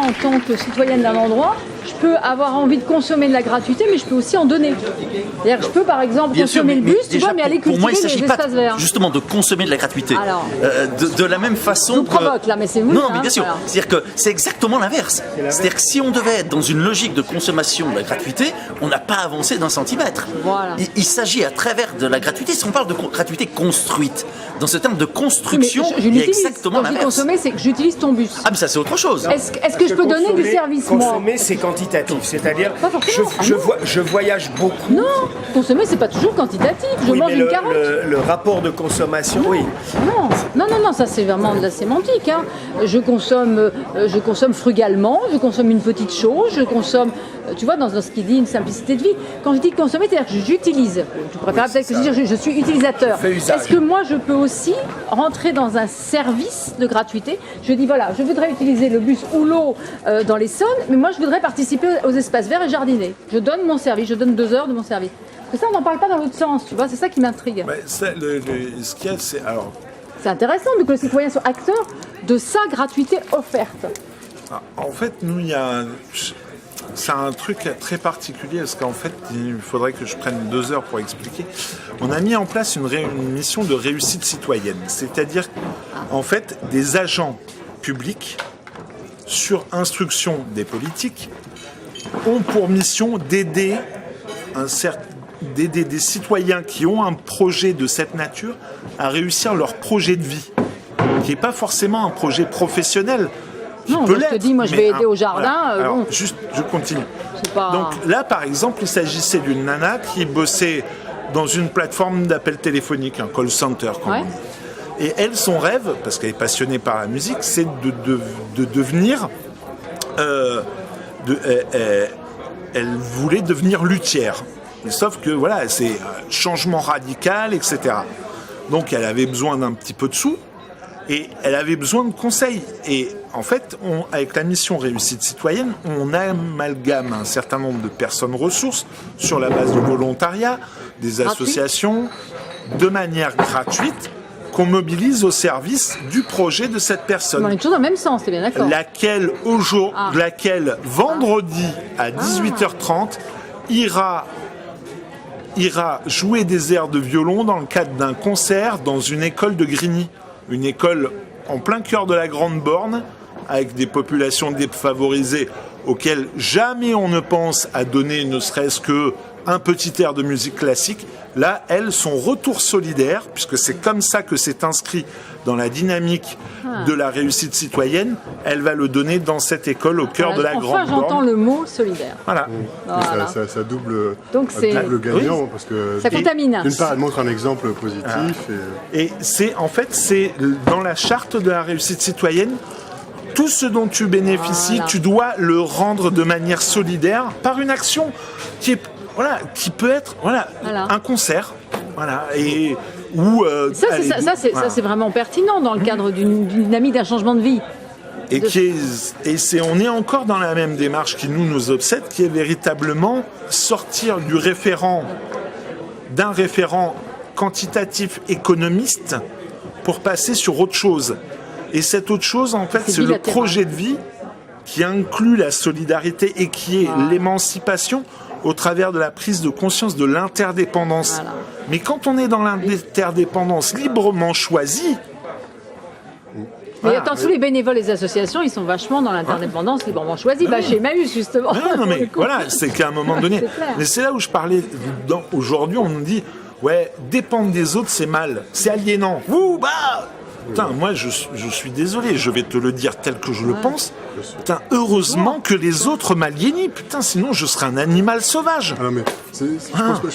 en tant que citoyenne d'un endroit, je peux avoir envie de consommer de la gratuité, mais je peux aussi en donner. C'est-à-dire que je peux, par exemple, consommer le bus, tu vois, mais aller cultiver les espaces verts. Justement, de consommer de la gratuité. Alors, de la même façon. Je vous provoque là, mais c'est vous. Non, mais bien sûr. Voilà. C'est-à-dire que c'est exactement l'inverse. C'est-à-dire que si on devait être dans une logique de consommation de la gratuité, on n'a pas avancé d'un centimètre. Voilà. Il s'agit à travers de la gratuité, si on parle de gratuité construite, dans ce terme de construction, il y a exactement l'inverse. Quand je dis consommer, c'est que j'utilise ton bus. Ah, mais ça, c'est autre chose. Est-ce que je peux donner du service, moi ? Consommer, c'est quantitatif. C'est-à-dire, je voyage beaucoup. Non, consommer, c'est pas toujours quantitatif. Je mange une carotte. Le rapport de consommation, non. oui. Non, ça c'est vraiment de la sémantique. Hein. Je consomme frugalement, je consomme une petite chose, je consomme, tu vois, dans ce qui dit une simplicité de vie. Quand je dis consommer, c'est-à-dire que j'utilise. Tu préfères peut-être que je dise je suis utilisateur. Est-ce que moi je peux aussi rentrer dans un service de gratuité ? Je dis voilà, je voudrais utiliser le bus ou l'eau dans l'Essonne, mais moi je voudrais participer aux espaces verts et jardiner. Je donne mon service, je donne 2 heures de mon service. Parce que ça, on n'en parle pas dans l'autre sens, tu vois, c'est ça qui m'intrigue. Ce qu'il y a, c'est alors. C'est intéressant que les citoyens soient acteurs de sa gratuité offerte. En fait, nous, c'est un truc très particulier parce qu'en fait, il faudrait que je prenne 2 heures pour expliquer. On a mis en place une mission de réussite citoyenne, c'est-à-dire, en fait, des agents publics, sur instruction des politiques, ont pour mission d'aider des citoyens qui ont un projet de cette nature à réussir leur projet de vie, qui n'est pas forcément un projet professionnel. Non, je te dis, moi je vais aider au jardin. Voilà. Alors, juste, je continue. Pas... Donc là, par exemple, il s'agissait d'une nana qui bossait dans une plateforme d'appel téléphonique, un call center, quand même. Et elle, son rêve, parce qu'elle est passionnée par la musique, c'est de devenir... elle voulait devenir luthière. Sauf que voilà, c'est un changement radical, etc. Donc elle avait besoin d'un petit peu de sous et elle avait besoin de conseils. Et en fait, avec la mission Réussite Citoyenne, on amalgame un certain nombre de personnes ressources sur la base du volontariat, des associations, de manière gratuite, qu'on mobilise au service du projet de cette personne. On est toujours dans le même sens, c'est bien d'accord. Laquelle vendredi à 18h30 ira jouer des airs de violon dans le cadre d'un concert dans une école de Grigny. Une école en plein cœur de la Grande Borne, avec des populations défavorisées auxquelles jamais on ne pense à donner ne serait-ce qu'un petit air de musique classique. Là, elle, son retour solidaire, puisque c'est comme ça que c'est inscrit dans la dynamique de la réussite citoyenne, elle va le donner dans cette école au cœur de la Grande Borne. Enfin, j'entends le mot solidaire. Voilà. Voilà. Ça double, donc c'est double gagnant, parce que ça contamine. D'une part, elle montre un exemple positif. Et c'est dans la charte de la réussite citoyenne, tout ce dont tu bénéficies, tu dois le rendre de manière solidaire par une action qui peut être un concert, et ça c'est vraiment pertinent dans le cadre d'une dynamique d'un changement de vie. On est encore dans la même démarche qui nous obsède, qui est véritablement sortir d'un référent quantitatif économiste pour passer sur autre chose. Et cette autre chose, en fait, c'est le projet de vie qui inclut la solidarité et qui est l'émancipation au travers de la prise de conscience de l'interdépendance. Voilà. Mais quand on est dans l'interdépendance librement choisie... Mais attends, tous les bénévoles et les associations, ils sont vachement dans l'interdépendance librement choisie. Chez Emmaüs, justement. Non, mais voilà, c'est qu'à un moment donné... Mais c'est là où je parlais... Aujourd'hui, on nous dit, dépendre des autres, c'est mal. C'est aliénant. Putain, moi, je suis désolé, je vais te le dire tel que je le pense. Putain, heureusement que les autres m'aliénient. Putain, sinon, je serais un animal sauvage. Ah non, mais je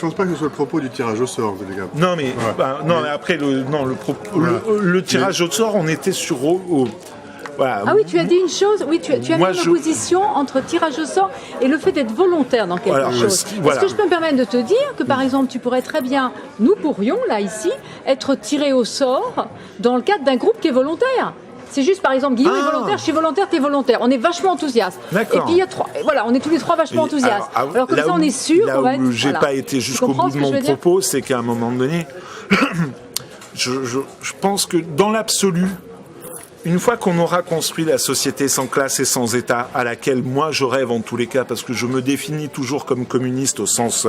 pense pas que ce soit le propos du tirage au sort, les gars. Non, mais, mais après, le tirage au sort, on était sur... Voilà. Ah oui, tu as dit une chose, tu as mis une opposition entre tirage au sort et le fait d'être volontaire dans quelque chose. Est-ce que je peux me permettre de te dire que, par exemple, tu pourrais très bien, nous pourrions, là, ici, être tirés au sort dans le cadre d'un groupe qui est volontaire. C'est juste, par exemple, Guillaume est volontaire, je suis volontaire, tu es volontaire. On est vachement enthousiastes. D'accord. Et puis il y a trois. Voilà, on est tous les trois vachement enthousiastes. Alors comme ça, on est sûr qu'on va être... Là où j'ai pas été jusqu'au bout de mon propos, c'est qu'à un moment donné, je pense que dans l'absolu, une fois qu'on aura construit la société sans classe et sans État, à laquelle moi je rêve en tous les cas, parce que je me définis toujours comme communiste au sens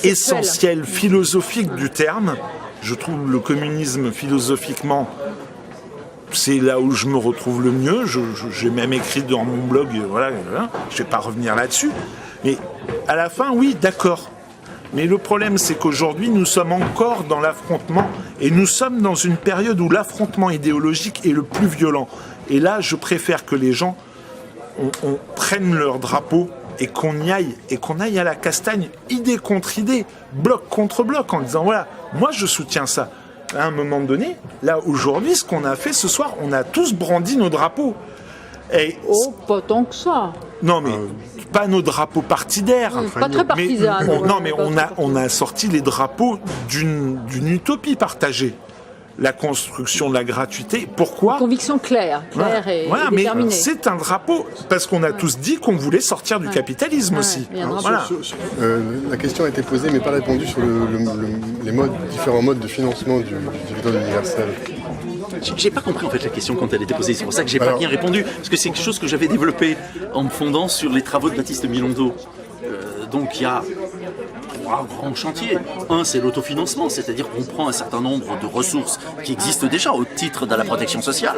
essentiel, philosophique du terme, je trouve le communisme philosophiquement, c'est là où je me retrouve le mieux. J'ai même écrit dans mon blog, voilà, je ne vais pas revenir là-dessus. Mais à la fin, oui, d'accord. Mais le problème, c'est qu'aujourd'hui, nous sommes encore dans l'affrontement et nous sommes dans une période où l'affrontement idéologique est le plus violent. Et là, je préfère que les gens on prenne leur drapeau et qu'on y aille, et qu'on aille à la castagne, idée contre idée, bloc contre bloc, en disant voilà, moi je soutiens ça. À un moment donné, là aujourd'hui, ce qu'on a fait ce soir, on a tous brandi nos drapeaux. Et pas tant que ça. non mais pas nos drapeaux partidaires. Pas très partisans. Mais on a sorti les drapeaux d'une utopie partagée. La construction de la gratuité. Pourquoi ? Conviction claire et voilà, déterminée. mais c'est un drapeau, parce qu'on a tous dit qu'on voulait sortir du capitalisme aussi. Voilà. La question a été posée, mais pas répondue sur les différents modes de financement du dividende universel. J'ai pas compris en fait la question quand elle était posée, c'est pour ça que j'ai pas bien répondu, parce que c'est quelque chose que j'avais développé en me fondant sur les travaux de Baptiste Milondo. Donc il y a 3 grands chantiers. Un, c'est l'autofinancement, c'est-à-dire qu'on prend un certain nombre de ressources qui existent déjà au titre de la protection sociale.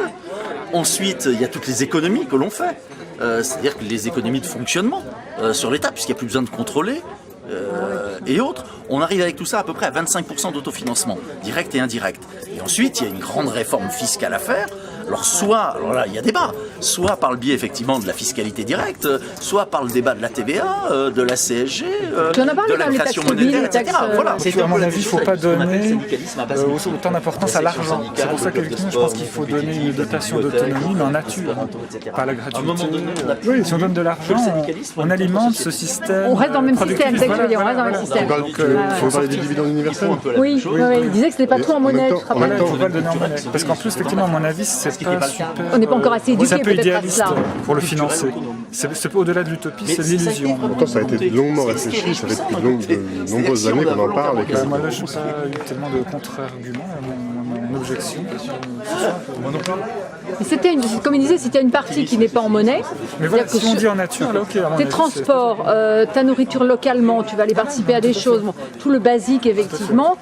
Ensuite, il y a toutes les économies que l'on fait, c'est-à-dire que les économies de fonctionnement sur l'État, puisqu'il n'y a plus besoin de contrôler. Et autres, on arrive avec tout ça à peu près à 25% d'autofinancement, direct et indirect. Et ensuite, il y a une grande réforme fiscale à faire. Alors là, il y a débat, soit par le biais effectivement de la fiscalité directe, soit par le débat de la TVA, de la CSG, de la création monétaire, etc. Voilà. À mon avis, il ne faut pas donner autant d'importance à l'argent. C'est pour ça qu'effectivement, je pense qu'il faut donner une dotation d'autonomie, mais en nature, pas la gratuité. Si on donne de l'argent, on alimente ce système. On reste dans le même système, c'est ce que je veux dire, on reste dans le même système. Il faut parler des dividendes universels. Oui, il disait que ce n'était pas trop en monnaie, je te rappelle. Il ne faut pas le donner en monnaie. Parce qu'en plus, effectivement, à mon avis, c'est pas super. On n'est pas encore assez éduqué C'est un peu peut-être à idéaliste cela. pour le financer. C'est au-delà de l'utopie, c'est l'illusion. Pourtant, ça a été longuement réfléchi, ça fait depuis de nombreuses années qu'on en parle. Moi, là, je n'ai pas eu tellement de contre-arguments à mon objection. Moi non plus. Comme il disait, c'était une partie qui n'est pas en monnaie. Mais voilà, si on dit en nature, là, ok. Tes transports, ta nourriture localement, tu vas aller participer à des choses, tout le basique, effectivement,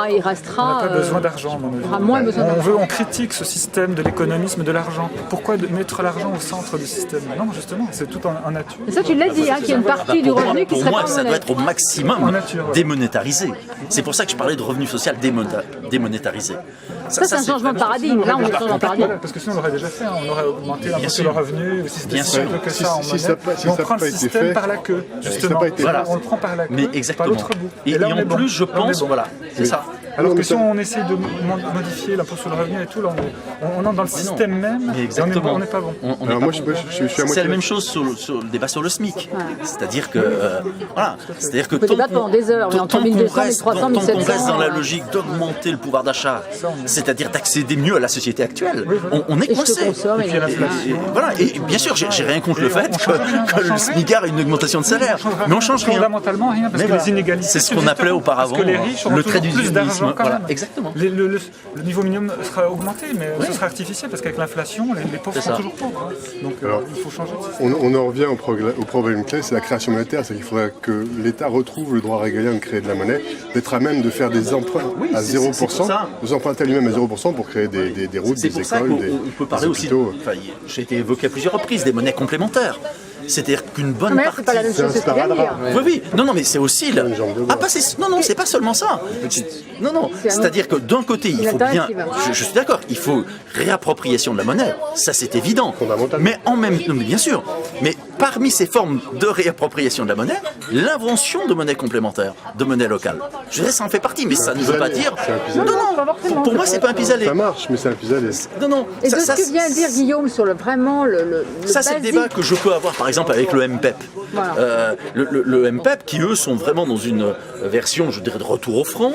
il restera. On n'a pas besoin d'argent, on aura moins besoin d'argent. On critique ce système de l'économisme de l'argent. Pourquoi mettre l'argent au centre du système ? Non, justement, c'est tout en nature. Et ça, tu l'as dit, qu'il y a une partie du revenu qui serait pas en monnaie. Pour moi, ça doit être au maximum démonétarisé. C'est pour ça que je parlais de revenu social démonétarisé. Ça, c'est un changement de paradigme. Là, on est changement de paradigme. Parce que sinon, on l'aurait déjà fait. On aurait augmenté l'impôt sur le revenu. Bien sûr. On prend le système par la queue, justement. On le prend par la queue, par l'autre bout. Et en plus, je pense, voilà, c'est ça. Alors que si on essaie de modifier l'impôt sur le revenu et tout, là, on entre dans le système même et on n'est pas bon. C'est la même chose sur le débat sur le SMIC. C'est-à-dire que, c'est-à-dire que on peut débattre pendant des heures, mais entre 1200, 1300, 1700... Tant qu'on reste dans la logique d'augmenter le pouvoir d'achat, c'est-à-dire d'accéder mieux à la société actuelle, on est coincé. Et bien sûr, j'ai rien contre le fait que le SMICard ait une augmentation de salaire, mais on change rien. Fondamentalement rien, parce que les inégalités... C'est ce qu'on appelait auparavant le trait d'usurialisme. Voilà, exactement. Le niveau minimum sera augmenté, mais ce sera artificiel parce qu'avec l'inflation, les pauvres sont toujours pauvres. Donc il faut changer. On en revient au problème clé, c'est la création monétaire. C'est qu'il faudrait que l'État retrouve le droit régalien de créer de la monnaie, d'être à même de faire des emprunts à 0%, de s'emprunter lui-même à 0% pour créer des routes, des écoles, des hôpitaux. J'ai été évoqué à plusieurs reprises des monnaies complémentaires. C'est-à-dire qu'une bonne partie... c'est pas la même chose que ce que tu viens de dire. Oui. Non, mais c'est aussi... Non, c'est pas seulement ça. Non. C'est-à-dire que d'un côté, il faut bien... Je suis d'accord, il faut réappropriation de la monnaie. Ça, c'est évident. Mais en même temps, bien sûr. Mais parmi ces formes de réappropriation de la monnaie, l'invention de monnaie complémentaire, de monnaie locale. Je dirais, ça en fait partie, mais ça ne veut pas dire... Non. Pour moi, c'est pas un pis-aller. Ça marche, mais c'est un pis-aller. Non. Et de ce que vient de dire Guillaume sur vraiment le ça, c'est le débat que je peux avoir, par exemple, avec le MPEP. Le MPEP, qui eux sont vraiment dans une version, je dirais, de retour au franc,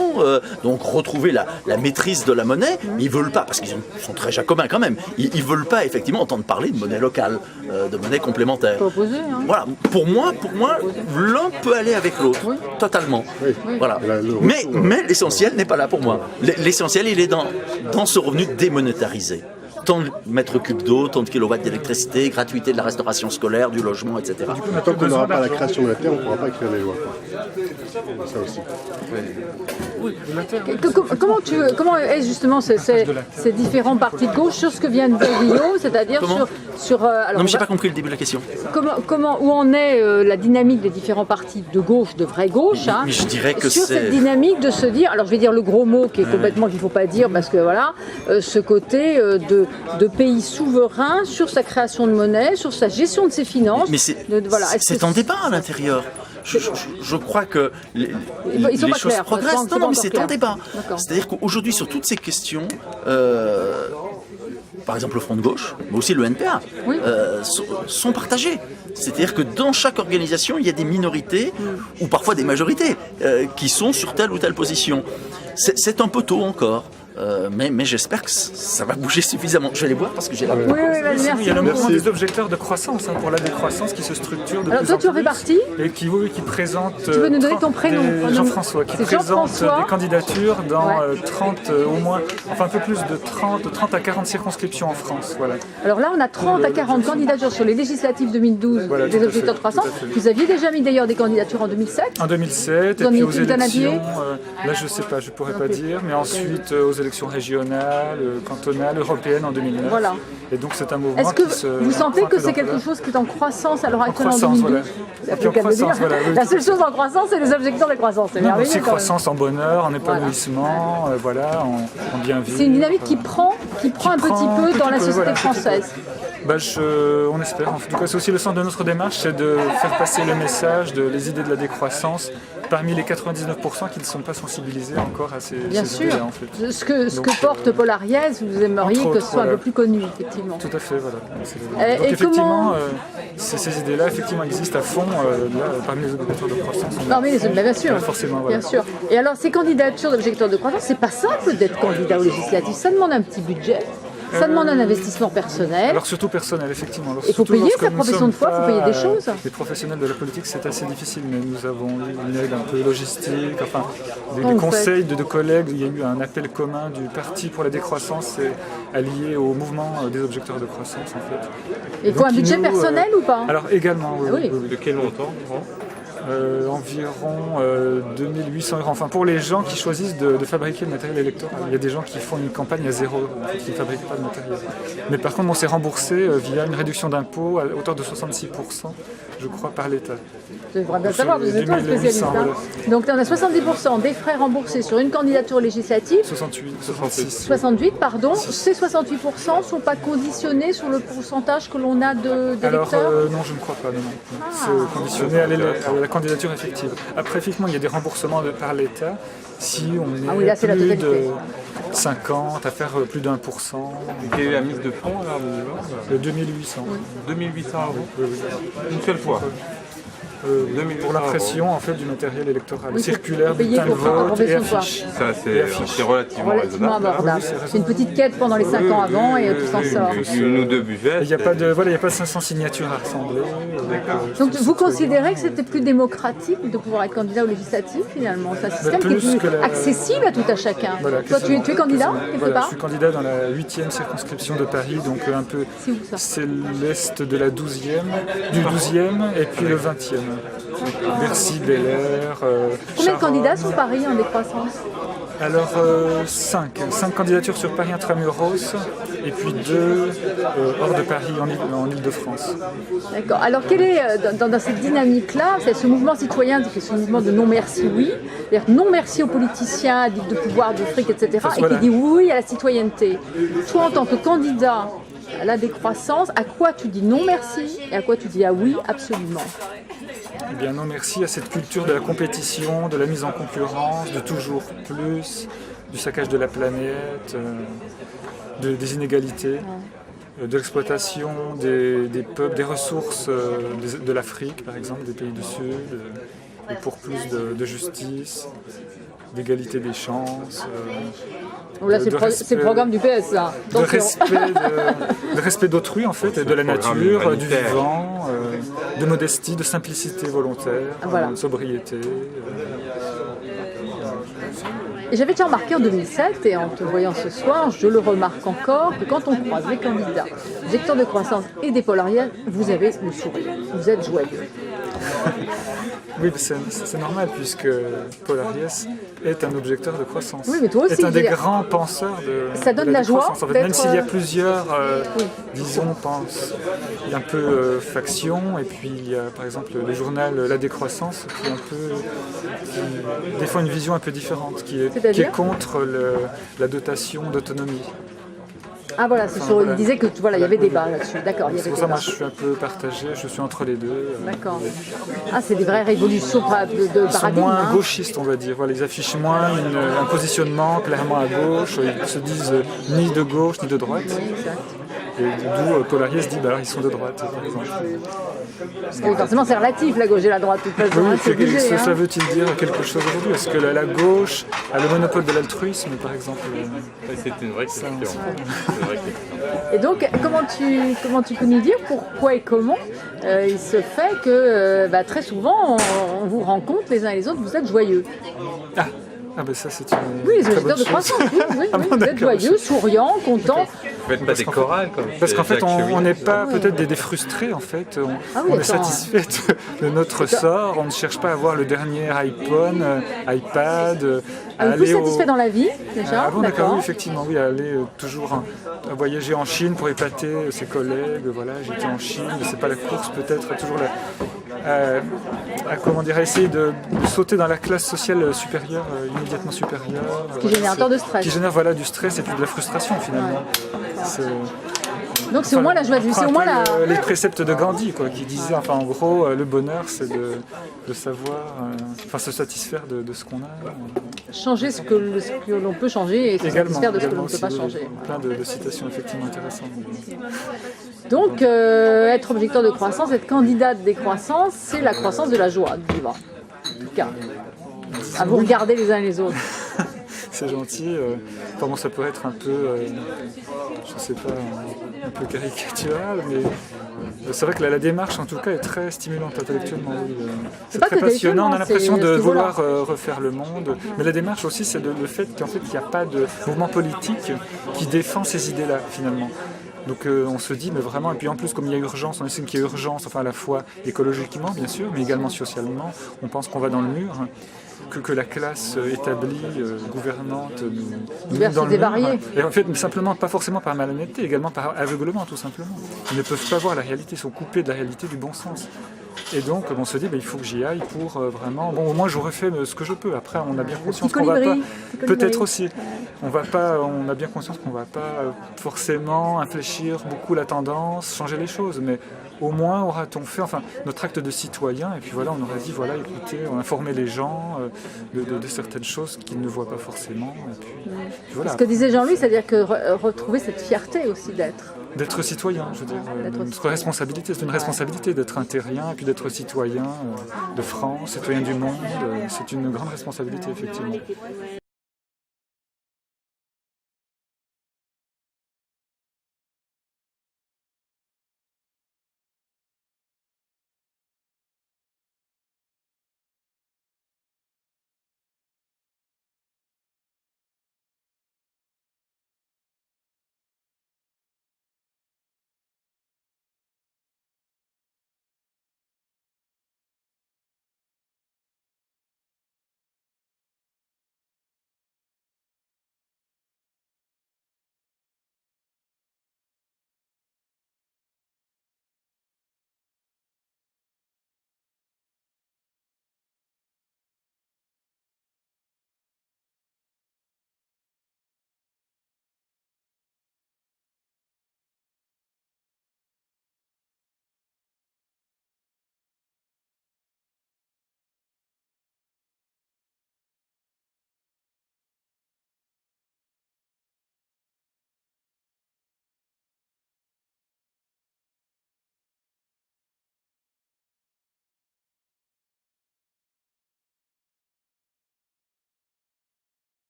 donc retrouver la maîtrise de la monnaie, mais ils veulent pas, parce qu'ils sont très jacobins quand même, ils veulent pas effectivement entendre parler de monnaie locale, de monnaie complémentaire. Voilà, pour moi, l'un peut aller avec l'autre, totalement. Voilà. Mais l'essentiel n'est pas là pour moi. L'essentiel, il est dans ce revenu démonétarisé. tant de mètres cubes d'eau, tant de kilowatts d'électricité, gratuité de la restauration scolaire, du logement, etc. Tant qu'on n'aura pas la création monétaire, on ne pourra pas écrire les lois. Ça aussi. Comment est justement ces différents partis de gauche sur ce que vient de dire Guillaume, c'est-à-dire sur alors, non, mais j'ai pas compris le début de la question. Où en est la dynamique des différents partis de gauche, de vraie gauche, mais je dirais que sur cette dynamique de se dire, alors je vais dire le gros mot qui est complètement qu'il ne faut pas dire parce que voilà, ce côté de pays souverain sur sa création de monnaie, sur sa gestion de ses finances. Mais c'est en débat à l'intérieur. Je crois que les choses progressent. Non, mais c'est en débat. C'est-à-dire qu'aujourd'hui, sur toutes ces questions, par exemple le Front de gauche, mais aussi le NPA, sont partagés. C'est-à-dire que dans chaque organisation, il y a des minorités, ou parfois des majorités, qui sont sur telle ou telle position. C'est un peu tôt encore. Mais j'espère que ça va bouger suffisamment. Je vais les voir parce que j'ai la Oui, merci. Il y a le mouvement des objecteurs de croissance pour la décroissance qui se structure de alors plus toi, en tu en fais plus partie et qui présente. Tu veux nous donner ton prénom Jean-François, qui présente des candidatures dans 30 au moins, enfin un peu plus de 30 à 40 circonscriptions en France. Voilà. Alors là, on a 30 à 40 candidatures sur les législatives 2012 des objecteurs de croissance. Vous aviez déjà mis d'ailleurs des candidatures en 2007. En 2007, et puis aux élections, là je sais pas, je pourrais pas dire, mais ensuite aux élections régionales, cantonales, européennes en 2009. Voilà. Et donc c'est un mouvement. Est-ce que vous sentez que c'est quelque chose qui est en croissance à l'heure actuelle en 2012 voilà. La seule chose en croissance, c'est les objecteurs de croissance. C'est merveilleux. Aussi croissance en bonheur, en épanouissement, en bien vivre. C'est une dynamique qui prend un petit peu dans la société française. On espère. En tout cas, c'est aussi le sens de notre démarche, c'est de faire passer le message des idées de la décroissance parmi les 99% qui ne sont pas sensibilisés encore à ces idées-là. En fait. Ce que porte Paul Ariès, vous aimeriez que ce soit un peu plus connu, effectivement. Tout à fait, voilà. Donc effectivement, ces idées-là, effectivement, existent à fond parmi les objecteurs de croissance. Non, mais bien sûr. Forcément, bien sûr. Et alors, ces candidatures d'objecteurs de croissance, c'est pas simple d'être candidat aux législatives. Ça demande un petit budget. Ça demande un investissement personnel. Alors surtout personnel, effectivement. Il faut payer sa profession de foi, il faut payer des choses. Les professionnels de la politique, c'est assez difficile, mais nous avons eu une aide un peu logistique, enfin des conseils de collègues. Il y a eu un appel commun du Parti pour la décroissance allié au mouvement des objecteurs de croissance, en fait. Et il faut un budget personnel ou pas? Alors également, oui. De quel montant? Environ 2800 €. Enfin, pour les gens qui choisissent de fabriquer le matériel électoral. Il y a des gens qui font une campagne à 0 €, qui ne fabriquent pas de matériel. Mais par contre, on s'est remboursé via une réduction d'impôt à hauteur de 66%, je crois, par l'État. Je devrais bien savoir, vous êtes toi le spécialiste. Voilà. Donc on a 70% des frais remboursés sur une candidature législative. 68, pardon. Ces 68% ne sont pas conditionnés sur le pourcentage que l'on a d'électeurs? Alors non, je ne crois pas, non. C'est conditionné à la candidature effective. Après, effectivement, il y a des remboursements par l'État si on est plus de 50 à faire plus d'1%. Quelle est la mise de fonds alors, 2800. 2800 €. Une seule fois. Pour l'impression en fait du matériel électoral, circulaire, bulletin de vote et affiches. Ça c'est relativement raisonnable. abordable. C'est une petite quête pendant les 5 ans avant et tout s'en sort. Une ou deux buvettes. Il n'y a pas de 500 signatures à rassembler. Donc vous considérez que c'était plus démocratique de pouvoir être candidat aux législatives finalement? C'est un système qui est plus accessible à tout à chacun. Voilà, toi tu es candidat quelque part? Je suis candidat dans la 8e circonscription de Paris, donc un peu c'est l'est de la 12e, du 12e et puis le 20e. Bercy, Bel Air. Combien de candidats sur Paris en décroissance? Alors 5 candidatures sur Paris intramuros et puis 2 hors de Paris en Ile-de-France. D'accord. Alors quel est dans cette dynamique-là, c'est ce mouvement citoyen, c'est ce mouvement de non merci oui, c'est-à-dire non merci aux politiciens, addicts de pouvoir, de fric, etc. Et qui dit oui à la citoyenneté. Toi en tant que candidat à la décroissance, à quoi tu dis non merci et à quoi tu dis ah oui absolument? Eh bien non merci à cette culture de la compétition, de la mise en concurrence, de toujours plus, du saccage de la planète, des inégalités, de l'exploitation des peuples, des ressources de l'Afrique par exemple, des pays du Sud, et pour plus de justice, d'égalité des chances. Là, c'est le programme du PS, là. De respect d'autrui, en fait, et de la nature, du vivant, de modestie, de simplicité volontaire, de sobriété. Et j'avais déjà remarqué en 2007, et en te voyant ce soir, je le remarque encore, que quand on croise les candidats, des objecteurs de croissance et des Paul Ariès, vous avez le sourire, vous êtes joyeux. Oui, c'est normal puisque Paul Ariès est un objecteur de croissance. Oui, mais toi aussi. Est un des grands penseurs ça donne de la joie. en fait, même s'il y a plusieurs, disons, il y a un peu faction, et puis il y a par exemple le journal La Décroissance qui est un peu, qui défend une vision un peu différente, qui est contre la dotation d'autonomie. Ah voilà, il disait que voilà, il y avait débat là-dessus. D'accord, il y avait c'est pour ça moi je suis un peu partagé, je suis entre les deux. D'accord. Ah, c'est des vraies révolutions de paradigme. Ils sont moins gauchistes, on va dire. Voilà, ils affichent moins un positionnement clairement à gauche. Ils se disent ni de gauche ni de droite. Oui, exact. Et d'où Paul Ariès dit ils sont de droite, par exemple. Et forcément, c'est relatif, la gauche et la droite, de toute façon. Oui, ça veut-il dire quelque chose aujourd'hui? Est-ce que la gauche a le monopole de l'altruisme, par exemple? C'est une vraie question. Et donc, comment tu peux nous dire pourquoi et comment il se fait que très souvent, on vous rencontre les uns et les autres, vous êtes joyeux? Ah ben ça c'est une oui, les objecteurs de croissance, oui, vous êtes joyeux, souriant, content. Vous faites pas des chorales comme parce qu'en fait on n'est pas peut-être des frustrés en fait, on est satisfait de notre sort, on ne cherche pas à avoir le dernier iPhone, iPad. Vous plus satisfait dans la vie déjà? Ah bon d'accord, oui, effectivement, oui, aller toujours voyager en Chine pour épater ses collègues, voilà, j'étais en Chine, mais c'est pas la course peut-être, toujours à essayer de sauter dans la classe sociale supérieure, immédiatement supérieure. Ce qui est générateur de stress. Qui génère du stress et puis de la frustration finalement. Donc c'est au moins la joie de vivre, c'est au moins les préceptes de Gandhi qui disaient, en gros, le bonheur c'est de savoir, se satisfaire de ce qu'on a. Changer ce que l'on peut changer et se satisfaire de ce que l'on ne peut pas changer. Plein de citations effectivement intéressantes. Donc être objecteur de croissance, être candidat de décroissance, c'est la croissance de la joie de vivre. En tout cas, à vous regarder les uns les autres. C'est gentil. Bon, ça peut être un peu, je sais pas, un peu caricatural, mais c'est vrai que la démarche, en tout cas, est très stimulante intellectuellement. C'est très passionnant. On a l'impression de vouloir refaire le monde. Mais la démarche aussi, c'est le fait qu'en fait, il n'y a pas de mouvement politique qui défend ces idées-là, finalement. Donc on se dit, mais vraiment, et puis en plus comme il y a urgence, on estime qu'il y a urgence, à la fois écologiquement bien sûr, mais également socialement, on pense qu'on va dans le mur, que la classe établie, gouvernante, nous met dans le mur. Et en fait, simplement, pas forcément par malhonnêteté, également par aveuglement tout simplement. Ils ne peuvent pas voir la réalité, ils sont coupés de la réalité du bon sens. Et donc on se dit, il faut que j'y aille pour vraiment... Bon, au moins j'aurais fait ce que je peux. Après, on a bien conscience qu'on va pas... Peut-être aussi. On a bien conscience qu'on va pas forcément infléchir beaucoup la tendance, changer les choses. Mais au moins aura-t-on fait notre acte de citoyen. Et puis voilà, on aurait dit, écoutez, on a informé les gens de certaines choses qu'ils ne voient pas forcément. Et puis, voilà. Ce que disait Jean-Louis, c'est-à-dire que retrouver cette fierté aussi d'être citoyen, je veux dire, notre responsabilité, c'est une responsabilité d'être un terrien et puis d'être citoyen de France, citoyen du monde, c'est une grande responsabilité effectivement.